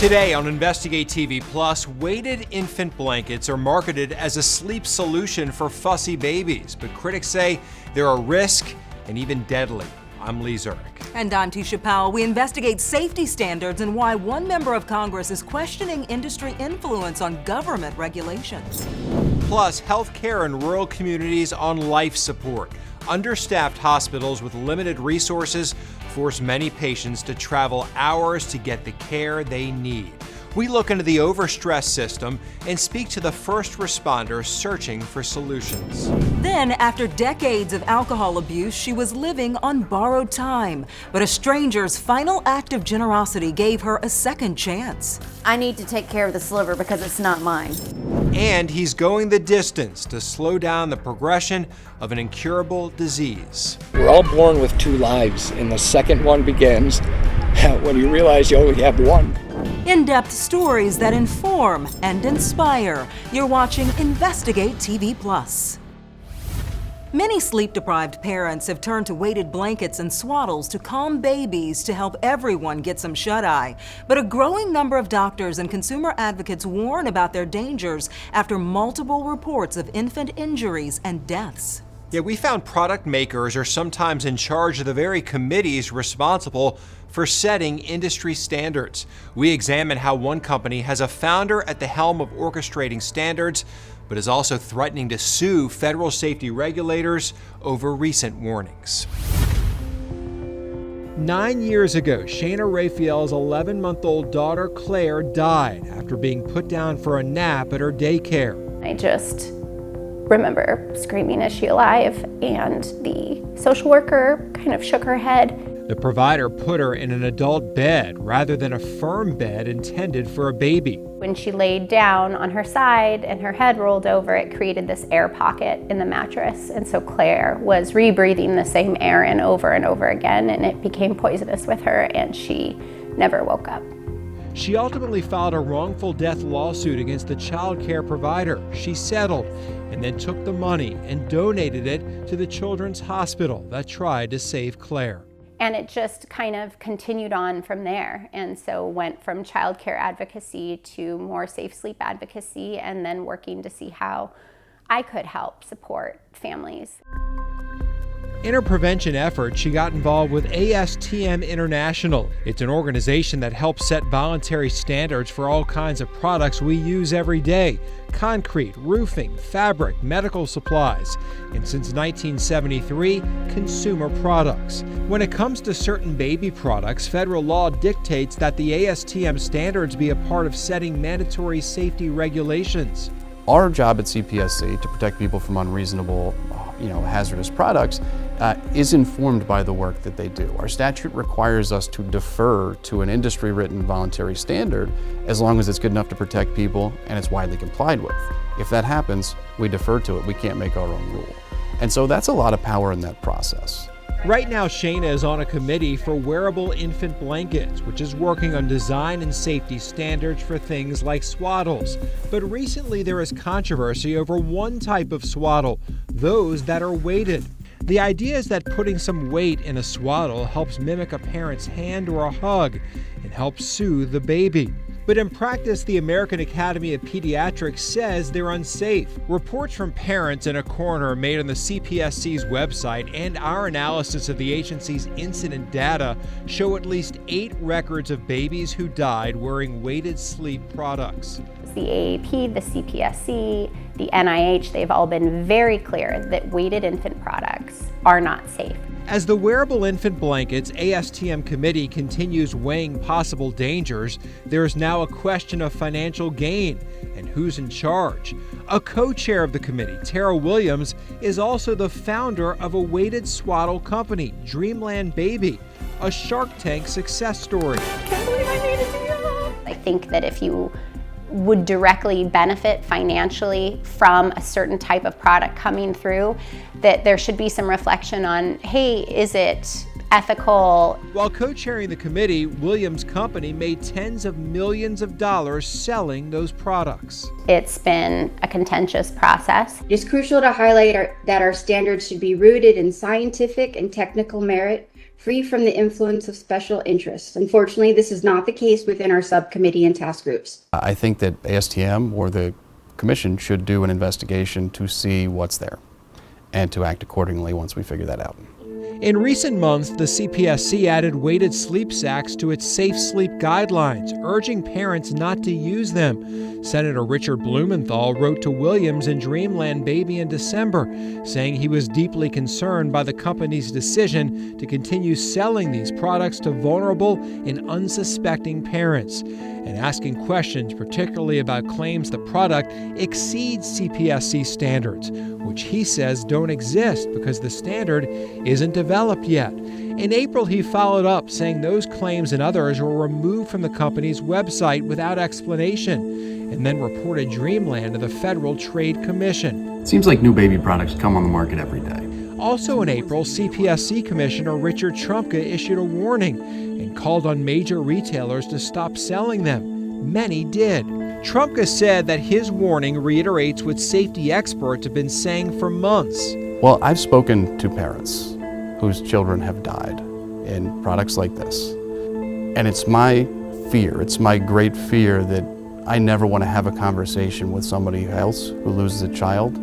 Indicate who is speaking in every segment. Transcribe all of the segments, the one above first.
Speaker 1: Today on Investigate TV Plus, weighted infant blankets are marketed as a sleep solution for fussy babies, but critics say they're a risk and even deadly. I'm Lee Zurich.
Speaker 2: And I'm Tisha Powell. We investigate safety standards and why one member of Congress is questioning industry influence on government regulations.
Speaker 1: Plus, health care in rural communities on life support. Understaffed hospitals with limited resources force many patients to travel hours to get the care they need. We look into the overstressed system and speak to the first responders searching for solutions.
Speaker 2: Then, after decades of alcohol abuse, she was living on borrowed time. But a stranger's final act of generosity gave her a second chance.
Speaker 3: I need to take care of this liver because it's not mine.
Speaker 1: And he's going the distance to slow down the progression of an incurable disease.
Speaker 4: We're all born with two lives, and the second one begins when you realize you only have one.
Speaker 2: In-depth stories that inform and inspire. You're watching Investigate TV Plus. Many sleep-deprived parents have turned to weighted blankets and swaddles to calm babies to help everyone get some shut-eye. But a growing number of doctors and consumer advocates warn about their dangers after multiple reports of infant injuries and deaths.
Speaker 1: Yeah, we found product makers are sometimes in charge of the very committees responsible for setting industry standards. We examine how one company has a founder at the helm of orchestrating standards, but is also threatening to sue federal safety regulators over recent warnings. 9 years ago, Shayna Raphael's 11-month-old daughter Claire died after being put down for a nap at her daycare.
Speaker 5: I just remember screaming, "Is she alive?" And the social worker kind of shook her head.
Speaker 1: The provider put her in an adult bed rather than a firm bed intended for a baby.
Speaker 5: When she laid down on her side and her head rolled over, it created this air pocket in the mattress. And so Claire was rebreathing the same air in over and over again, and it became poisonous with her, and she never woke up.
Speaker 1: She ultimately filed a wrongful death lawsuit against the child care provider. She settled and then took the money and donated it to the Children's Hospital that tried to save Claire.
Speaker 5: And it just kind of continued on from there. And so went from child care advocacy to more safe sleep advocacy, and then working to see how I could help support families.
Speaker 1: In her prevention effort, she got involved with ASTM International. It's an organization that helps set voluntary standards for all kinds of products we use every day: concrete, roofing, fabric, medical supplies, and since 1973, consumer products. When it comes to certain baby products, federal law dictates that the ASTM standards be a part of setting mandatory safety regulations.
Speaker 6: Our job at CPSC to protect people from unreasonable, hazardous products is informed by the work that they do. Our statute requires us to defer to an industry-written voluntary standard as long as it's good enough to protect people and it's widely complied with. If that happens, we defer to it. We can't make our own rule. And so that's a lot of power in that process.
Speaker 1: Right now, Shayna is on a committee for wearable infant blankets, which is working on design and safety standards for things like swaddles. But recently there is controversy over one type of swaddle, those that are weighted. The idea is that putting some weight in a swaddle helps mimic a parent's hand or a hug and helps soothe the baby. But in practice, the American Academy of Pediatrics says they're unsafe. Reports from parents in a coroner made on the CPSC's website and our analysis of the agency's incident data show at least 8 records of babies who died wearing weighted sleep products.
Speaker 5: The AAP, the CPSC, the NIH, they've all been very clear that weighted infant products are not safe.
Speaker 1: As the Wearable Infant Blankets ASTM committee continues weighing possible dangers, there is now a question of financial gain and who's in charge. A co-chair of the committee, Tara Williams, is also the founder of a weighted swaddle company, Dreamland Baby, a Shark Tank success story.
Speaker 5: I can't believe I made it to your home. I think that if you would directly benefit financially from a certain type of product coming through, that there should be some reflection on, hey, is it ethical.
Speaker 1: While co-chairing the committee, Williams' company made tens of millions of dollars selling those products.
Speaker 5: It's been a contentious process.
Speaker 7: It is crucial to highlight that our standards should be rooted in scientific and technical merit, free from the influence of special interests. Unfortunately, this is not the case within our subcommittee and task groups.
Speaker 6: I think that ASTM or the Commission should do an investigation to see what's there and to act accordingly once we figure that out.
Speaker 1: In recent months, the CPSC added weighted sleep sacks to its safe sleep guidelines, urging parents not to use them. Senator Richard Blumenthal wrote to Williams and Dreamland Baby in December, saying he was deeply concerned by the company's decision to continue selling these products to vulnerable and unsuspecting parents, and asking questions particularly about claims the product exceeds CPSC standards, which he says don't exist because the standard isn't developed yet. In April, he followed up, saying those claims and others were removed from the company's website without explanation, and then reported Dreamland to the Federal Trade Commission.
Speaker 6: It seems like new baby products come on the market every day.
Speaker 1: Also in April, CPSC Commissioner Richard Trumka issued a warning and called on major retailers to stop selling them. Many did. Trumka said that his warning reiterates what safety experts have been saying for months.
Speaker 6: Well, I've spoken to parents whose children have died in products like this. And it's my fear, it's my great fear that I never want to have a conversation with somebody else who loses a child,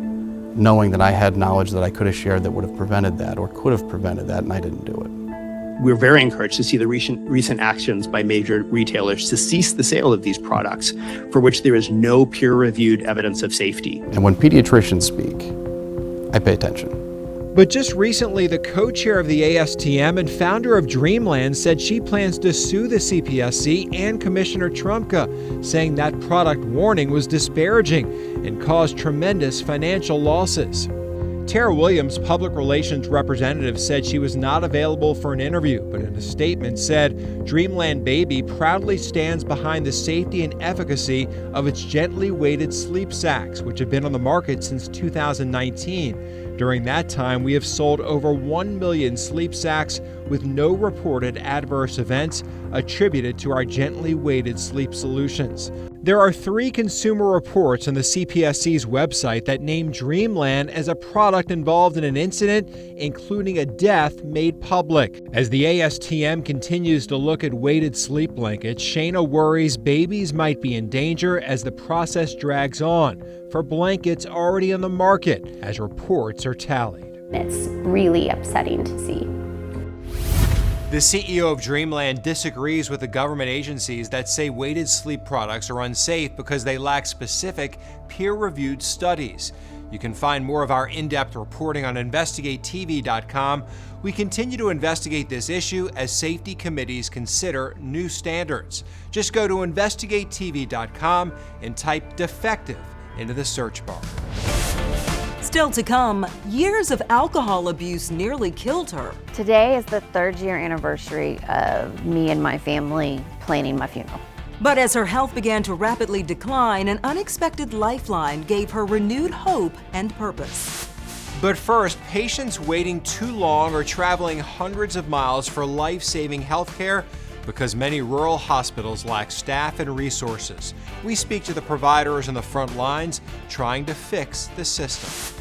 Speaker 6: knowing that I had knowledge that I could have shared that would have prevented that or could have prevented that, and I didn't do it.
Speaker 8: We're very encouraged to see the recent actions by major retailers to cease the sale of these products for which there is no peer-reviewed evidence of safety.
Speaker 6: And when pediatricians speak, I pay attention.
Speaker 1: But just recently, the co-chair of the ASTM and founder of Dreamland said she plans to sue the CPSC and Commissioner Trumka, saying that product warning was disparaging and caused tremendous financial losses. Tara Williams, public relations representative, said she was not available for an interview, but in a statement said Dreamland Baby proudly stands behind the safety and efficacy of its gently weighted sleep sacks, which have been on the market since 2019. During that time, we have sold over 1 million sleep sacks with no reported adverse events attributed to our gently weighted sleep solutions. There are 3 consumer reports on the CPSC's website that name Dreamland as a product involved in an incident, including a death made public. As the ASTM continues to look at weighted sleep blankets, Shana worries babies might be in danger as the process drags on for blankets already on the market, as reports are tallied.
Speaker 5: It's really upsetting to see.
Speaker 1: The CEO of Dreamland disagrees with the government agencies that say weighted sleep products are unsafe because they lack specific peer-reviewed studies. You can find more of our in-depth reporting on InvestigateTV.com. We continue to investigate this issue as safety committees consider new standards. Just go to InvestigateTV.com and type defective into the search bar.
Speaker 2: Still to come, years of alcohol abuse nearly killed her.
Speaker 3: Today is the 3rd year anniversary of me and my family planning my funeral.
Speaker 2: But as her health began to rapidly decline, an unexpected lifeline gave her renewed hope and purpose.
Speaker 1: But first, patients waiting too long or traveling hundreds of miles for life-saving health care because many rural hospitals lack staff and resources. We speak to the providers on the front lines trying to fix the system.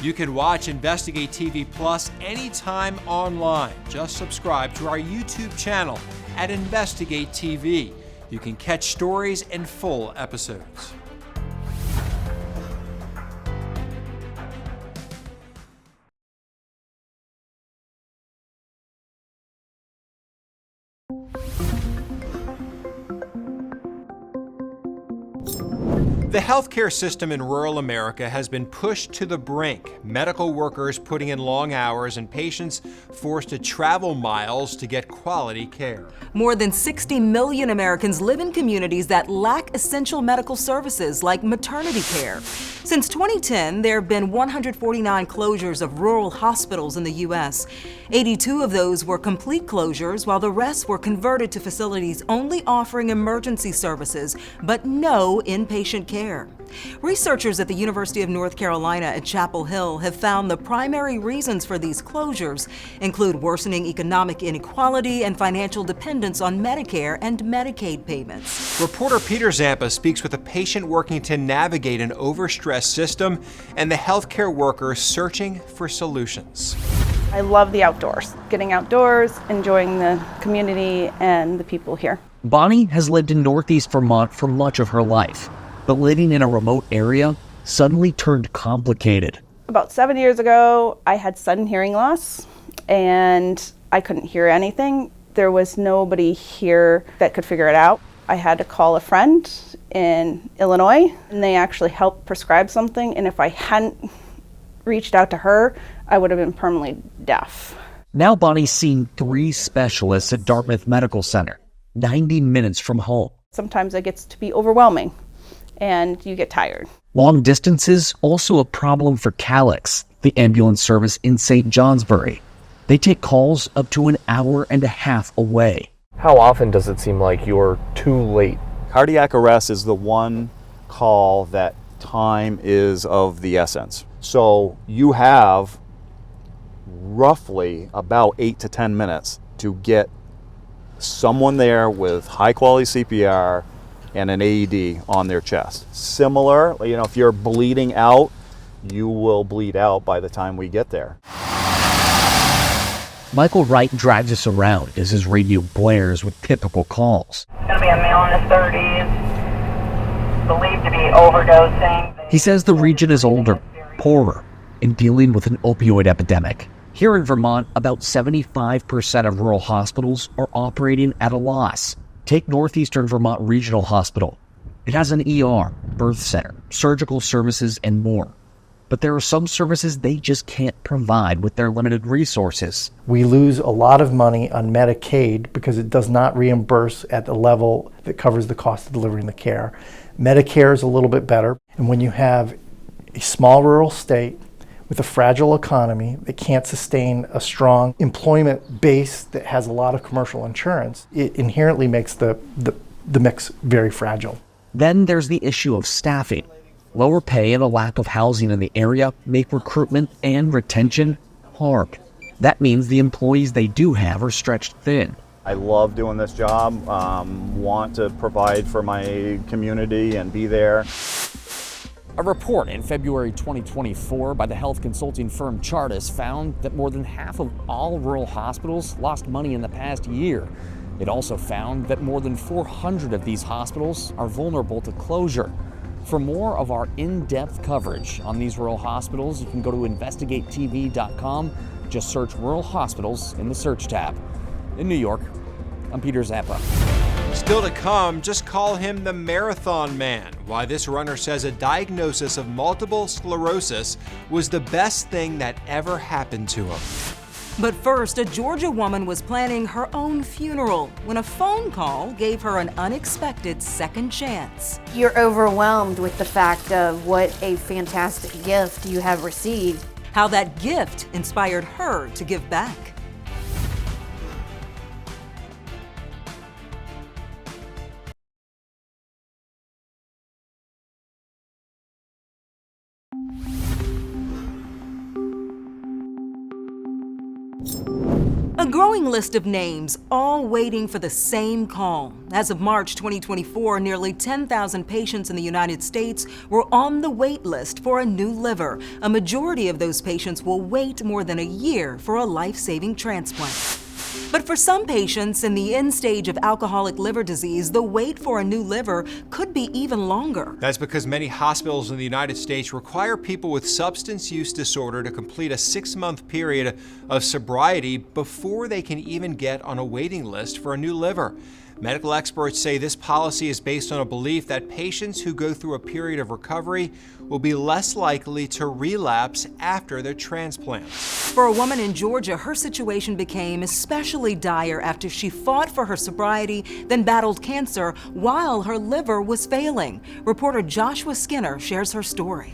Speaker 1: You can watch Investigate TV Plus anytime online. Just subscribe to our YouTube channel at Investigate TV. You can catch stories and full episodes. The healthcare system in rural America has been pushed to the brink. Medical workers putting in long hours and patients forced to travel miles to get quality care.
Speaker 2: More than 60 million Americans live in communities that lack essential medical services like maternity care. Since 2010, there have been 149 closures of rural hospitals in the U.S. 82 of those were complete closures, while the rest were converted to facilities only offering emergency services, but no inpatient care. care. Researchers at the University of North Carolina at Chapel Hill have found the primary reasons for these closures include worsening economic inequality and financial dependence on Medicare and Medicaid payments.
Speaker 1: Reporter Peter Zampa speaks with a patient working to navigate an overstressed system and the healthcare workers searching for solutions.
Speaker 9: I love the outdoors, getting outdoors, enjoying the community and the people here.
Speaker 10: Bonnie has lived in Northeast Vermont for much of her life, but living in a remote area suddenly turned complicated.
Speaker 9: About 7 years ago, I had sudden hearing loss and I couldn't hear anything. There was nobody here that could figure it out. I had to call a friend in Illinois and they actually helped prescribe something, and if I hadn't reached out to her, I would have been permanently deaf.
Speaker 10: Now Bonnie's seen 3 specialists at Dartmouth Medical Center, 90 minutes from home.
Speaker 9: Sometimes it gets to be overwhelming and you get tired.
Speaker 10: Long distances also a problem for Calix, the ambulance service in St. Johnsbury. They take calls up to an hour and a half away.
Speaker 11: How often does it seem like you're too late?
Speaker 12: Cardiac arrest is the one call that time is of the essence. So you have roughly about 8 to 10 minutes to get someone there with high quality CPR and an AED on their chest. Similar, if you're bleeding out, you will bleed out by the time we get there.
Speaker 10: Michael Wright drives us around as his radio blares with typical calls.
Speaker 13: It's going to be a male in his 30s, believed to be overdosing.
Speaker 10: He says the region is older, poorer, and dealing with an opioid epidemic. Here in Vermont, about 75% of rural hospitals are operating at a loss. Take Northeastern Vermont Regional Hospital. It has an ER, birth center, surgical services, and more. But there are some services they just can't provide with their limited resources.
Speaker 14: We lose a lot of money on Medicaid because it does not reimburse at the level that covers the cost of delivering the care. Medicare is a little bit better. And when you have a small rural state with a fragile economy that can't sustain a strong employment base that has a lot of commercial insurance, it inherently makes the mix very fragile.
Speaker 10: Then there's the issue of staffing. Lower pay and a lack of housing in the area make recruitment and retention hard. That means the employees they do have are stretched thin.
Speaker 12: I love doing this job, want to provide for my community and be there.
Speaker 15: A report in February 2024 by the health consulting firm Chartis found that more than half of all rural hospitals lost money in the past year. It also found that more than 400 of these hospitals are vulnerable to closure. For more of our in-depth coverage on these rural hospitals, you can go to InvestigateTV.com. Just search rural hospitals in the search tab. In New York, I'm Peter Zampa.
Speaker 1: Still to come, just call him the Marathon Man. Why this runner says a diagnosis of multiple sclerosis was the best thing that ever happened to him.
Speaker 2: But first, a Georgia woman was planning her own funeral when a phone call gave her an unexpected second chance.
Speaker 3: You're overwhelmed with the fact of what a fantastic gift you have received.
Speaker 2: How that gift inspired her to give back. A growing list of names, all waiting for the same call. As of March 2024, nearly 10,000 patients in the United States were on the wait list for a new liver. A majority of those patients will wait more than a year for a life-saving transplant. But for some patients in the end stage of alcoholic liver disease, the wait for a new liver could be even longer.
Speaker 1: That's because many hospitals in the United States require people with substance use disorder to complete a 6-month period of sobriety before they can even get on a waiting list for a new liver. Medical experts say this policy is based on a belief that patients who go through a period of recovery will be less likely to relapse after their transplant.
Speaker 2: For a woman in Georgia, her situation became especially dire after she fought for her sobriety, then battled cancer while her liver was failing. Reporter Joshua Skinner shares her story.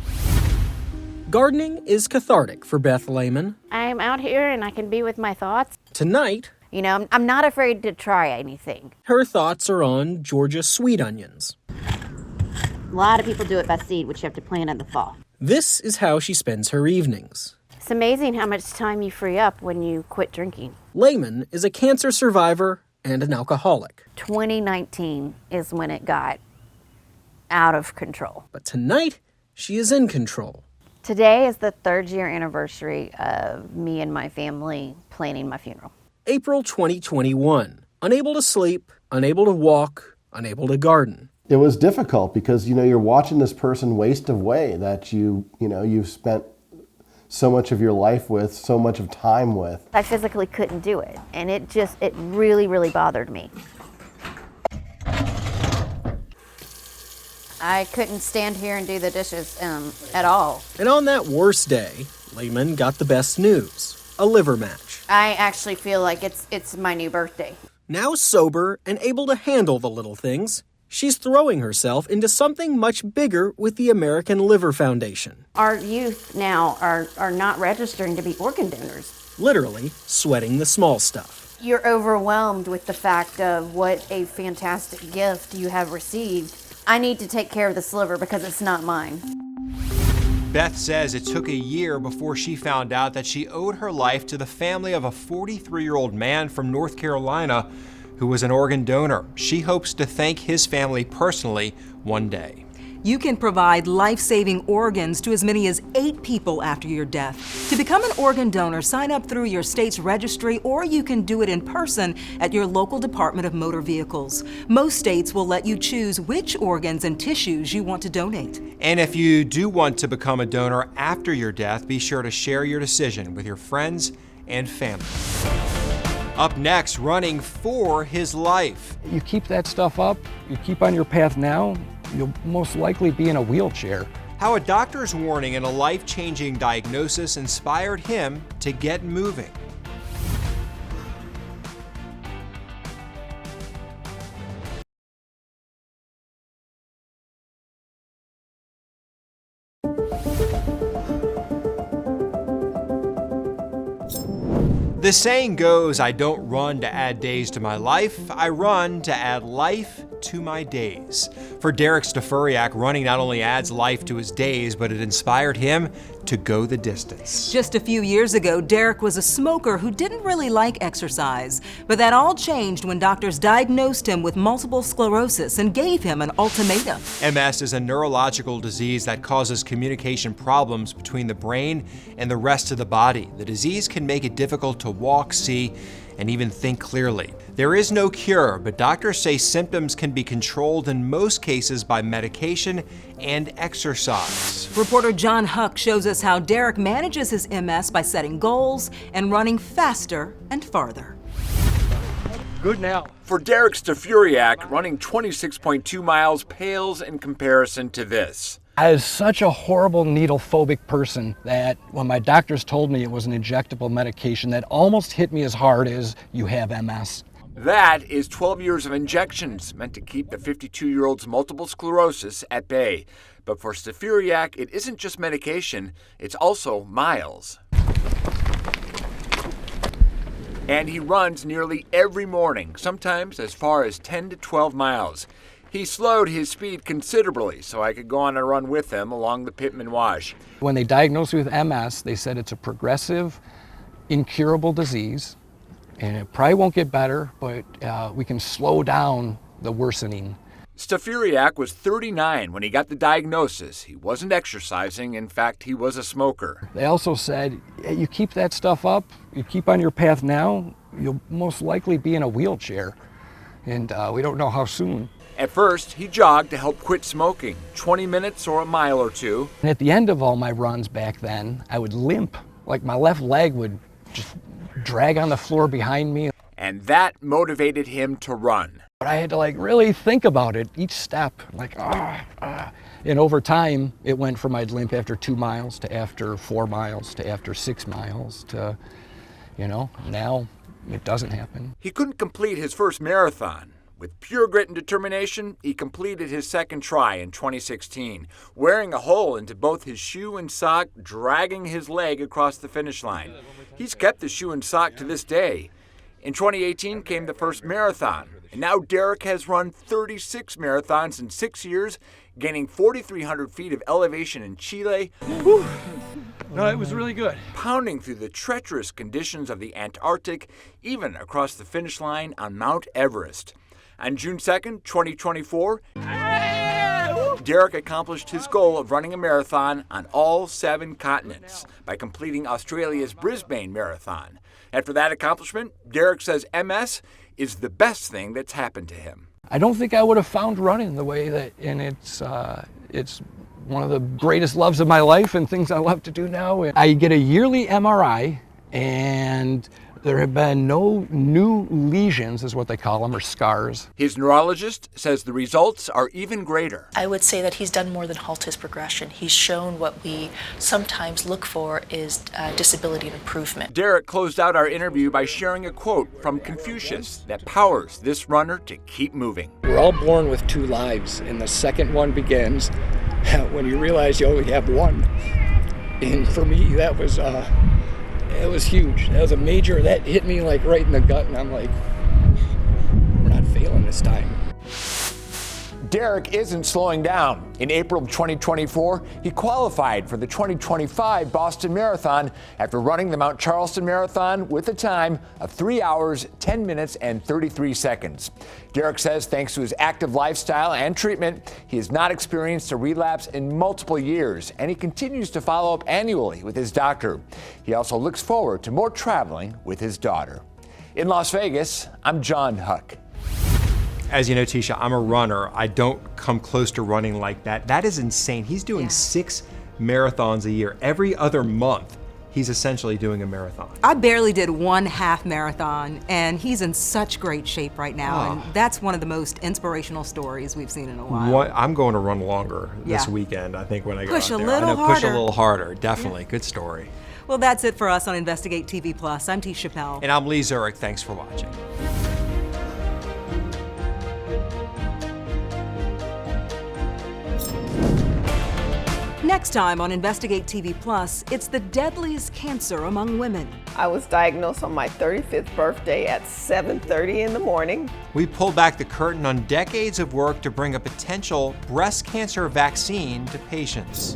Speaker 16: Gardening is cathartic for Beth Lehman.
Speaker 3: I'm out here and I can be with my thoughts.
Speaker 16: Tonight,
Speaker 3: you know, I'm not afraid to try anything.
Speaker 16: Her thoughts are on Georgia sweet onions.
Speaker 3: lot of people do it by seed, which you have to plant in the fall.
Speaker 16: This is how she spends her evenings.
Speaker 3: It's amazing how much time you free up when you quit drinking.
Speaker 16: Layman is a cancer survivor and an alcoholic.
Speaker 3: 2019 is when it got out of control.
Speaker 16: But tonight, she is in control.
Speaker 3: Today is the 3rd year anniversary of me and my family planning my funeral.
Speaker 16: April 2021. Unable to sleep, unable to walk, unable to garden.
Speaker 17: It was difficult because, you're watching this person waste away that you've spent so much of your life with, so much of time with.
Speaker 3: I physically couldn't do it, and it really, really bothered me. I couldn't stand here and do the dishes at all.
Speaker 16: And on that worst day, Layman got the best news, a liver match.
Speaker 3: I actually feel like it's my new birthday.
Speaker 16: Now sober and able to handle the little things, she's throwing herself into something much bigger with the American Liver Foundation.
Speaker 3: Our youth now are not registering to be organ donors.
Speaker 16: Literally sweating the small stuff.
Speaker 3: You're overwhelmed with the fact of what a fantastic gift you have received. I need to take care of this liver because it's not mine.
Speaker 1: Beth says it took a year before she found out that she owed her life to the family of a 43-year-old man from North Carolina who was an organ donor. She hopes to thank his family personally one day.
Speaker 2: You can provide life-saving organs to as many as 8 people after your death. To become an organ donor, sign up through your state's registry, or you can do it in person at your local Department of Motor Vehicles. Most states will let you choose which organs and tissues you want to donate.
Speaker 1: And if you do want to become a donor after your death, be sure to share your decision with your friends and family. Up next, running for his life.
Speaker 6: You keep that stuff up, you keep on your path now, you'll most likely be in a wheelchair.
Speaker 1: How a doctor's warning and a life-changing diagnosis inspired him to get moving. The saying goes, I don't run to add days to my life, I run to add life to my days. For Derek Stafuriak, running not only adds life to his days, but it inspired him to go the distance.
Speaker 2: Just a few years ago, Derek was a smoker who didn't really like exercise. But that all changed when doctors diagnosed him with multiple sclerosis and gave him an ultimatum.
Speaker 1: MS is a neurological disease that causes communication problems between the brain and the rest of the body. The disease can make it difficult to walk, see, and even think clearly. There is no cure, but doctors say symptoms can be controlled in most cases by medication and exercise.
Speaker 2: Reporter John Huck shows us how Derek manages his MS by setting goals and running faster and farther.
Speaker 18: Good now. For Derek Stafuriak, running 26.2 miles pales in comparison to this.
Speaker 6: I was such a horrible needle-phobic person that when my doctors told me it was an injectable medication, that almost hit me as hard as you have MS.
Speaker 18: That is 12 years of injections meant to keep the 52-year-old's multiple sclerosis at bay. But for Stafuriak, it isn't just medication, it's also miles. And he runs nearly every morning, sometimes as far as 10 to 12 miles. He slowed his speed considerably so I could go on a run with him along the Pittman Wash.
Speaker 6: When they diagnosed me with MS, they said it's a progressive, incurable disease, and it probably won't get better, but we can slow down the worsening.
Speaker 18: Stafuriak was 39 when he got the diagnosis. He wasn't exercising. In fact, he was a smoker.
Speaker 6: They also said, you keep that stuff up, you keep on your path now, you'll most likely be in a wheelchair, and we don't know how soon.
Speaker 18: At first, he jogged to help quit smoking, 20 minutes or a mile or two.
Speaker 6: And at the end of all my runs back then, I would limp, like my left leg would just drag on the floor behind me.
Speaker 18: And that motivated him to run.
Speaker 6: But I had to really think about it, each step, And over time, it went from I'd limp after 2 miles to after 4 miles to after 6 miles to, now it doesn't happen.
Speaker 18: He couldn't complete his first marathon. With pure grit and determination, he completed his second try in 2016, wearing a hole into both his shoe and sock, dragging his leg across the finish line. He's kept the shoe and sock to this day. In 2018 came the first marathon, and now Derek has run 36 marathons in 6 years, gaining 4,300 feet of elevation in Chile.
Speaker 4: Whew. No, it was really good.
Speaker 18: Pounding through the treacherous conditions of the Antarctic, even across the finish line on Mount Everest. On June 2nd, 2024, Derek accomplished his goal of running a marathon on all 7 continents by completing Australia's Brisbane Marathon. After that accomplishment, Derek says MS is the best thing that's happened to him.
Speaker 4: I don't think I would have found running the way that, and it's one of the greatest loves of my life and things I love to do now. I get a yearly MRI, and there have been no new lesions, is what they call them, or scars.
Speaker 18: His neurologist says the results are even greater.
Speaker 19: I would say that he's done more than halt his progression. He's shown what we sometimes look for is disability improvement.
Speaker 18: Derek closed out our interview by sharing a quote from Confucius that powers this runner to keep moving.
Speaker 4: We're all born with 2 lives, and the second one begins when you realize you only have one. And for me, that was it was huge. That was a major, that hit me like right in the gut, and I'm like, we're not failing this time.
Speaker 18: Derek isn't slowing down. In April of 2024, he qualified for the 2025 Boston Marathon after running the Mount Charleston Marathon with a time of 3 hours, 10 minutes, and 33 seconds. Derek says thanks to his active lifestyle and treatment, he has not experienced a relapse in multiple years, and he continues to follow up annually with his doctor. He also looks forward to more traveling with his daughter. In Las Vegas, I'm John Huck.
Speaker 1: As you know, Tisha, I'm a runner. I don't come close to running like that. That is insane. He's doing 6 marathons a year. Every other month, he's essentially doing a marathon.
Speaker 2: I barely did 1 half marathon, and he's in such great shape right now. And that's one of the most inspirational stories we've seen in a while.
Speaker 1: I'm going to run longer this weekend, I think, when I go
Speaker 2: Push
Speaker 1: out
Speaker 2: a
Speaker 1: there.
Speaker 2: little
Speaker 1: I know,
Speaker 2: harder.
Speaker 1: push a little harder, definitely. Good story.
Speaker 2: Well, that's it for us on Investigate TV Plus. I'm Tisha Pell.
Speaker 1: And I'm Lee Zurich. Thanks for watching.
Speaker 2: Next time on Investigate TV Plus, it's the deadliest cancer among women.
Speaker 20: I was diagnosed on my 35th birthday at 7:30 in the morning.
Speaker 1: We pull back the curtain on decades of work to bring a potential breast cancer vaccine to patients.